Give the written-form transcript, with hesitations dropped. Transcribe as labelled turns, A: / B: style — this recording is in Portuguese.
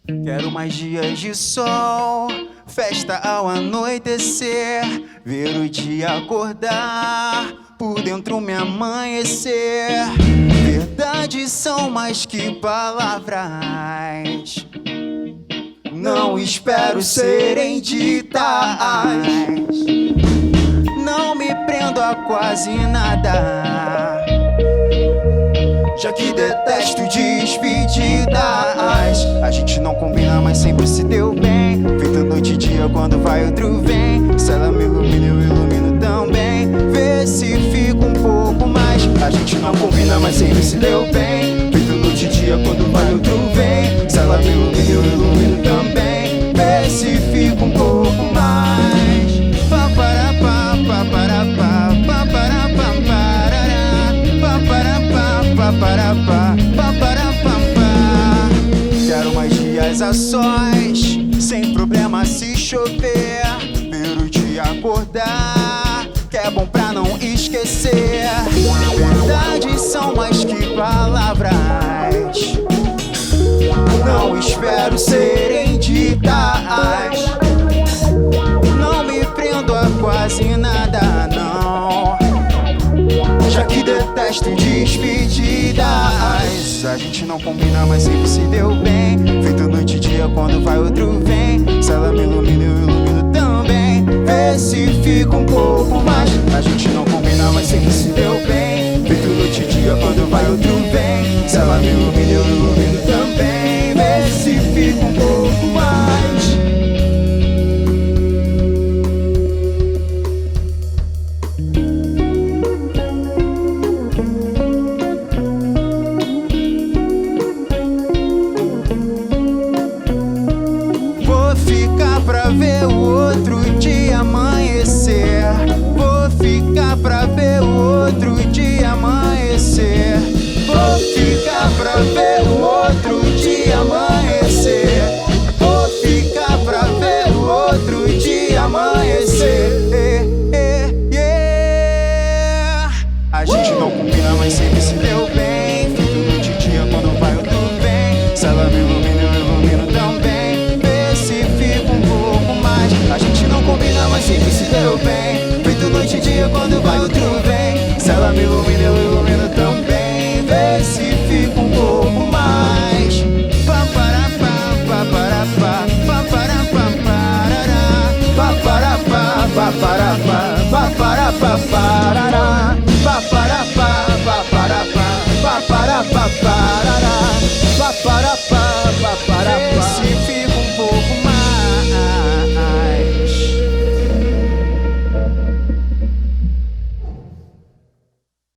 A: Quero mais dias de sol, festa ao anoitecer, ver o dia acordar, por dentro me amanhecer. Verdades são mais que palavras, não espero serem ditas. Não me prendo a quase nada, já que detesto despedidas. A gente não combina, mas sempre se deu bem. Feito noite e dia, quando vai outro vem. Se ela me ilumina, eu ilumino também. Vê se fica um pouco mais. A gente não combina, mas sempre se deu bem. Feito noite e dia, quando vai outro vem. Se ela me ilumina, eu ilumino também. Vê se fica um pouco mais. Pa para pa, pa para pa, pa para pa parará, pa para pa, pa para pa, pa para pa pa. Quero mais dias a sós, sem problema se chover, ver o dia acordar, que é bom pra não esquecer. Verdades são mais que palavras, não espero serem ditas. Não me prendo a quase nada, não, já que detesto despedidas. A gente não combina, mas sempre se deu bem. Feito noite e dia, quando vai outro vem. Se ela me ilumina, eu ilumino também. Vê se fica um pouco mais. A gente não combina, mas sempre se deu bem. Feito noite e dia, quando vai outro vem. Se ela me ilumina, eu ilumino também. Vê se fica um pouco mais. Pra ver o outro dia amanhecer, vou ficar pra ver o outro dia amanhecer, vou ficar pra ver o outro dia amanhecer, vou ficar pra ver o outro dia amanhecer. A gente não combina, mas sempre se deu bem. Feito noite e dia, quando vai outro vem. Se ela me ilumina, eu ilumino também. A gente não combina, mas sempre se deu bem. Feito noite e dia, quando vai outro vem. Se ela me ilumina, eu ilumino também. Vê se fica um pouco mais. Pa para pa, pa para pa, pa para pa parará, pa para pa, pa para pa, pa para pa pa.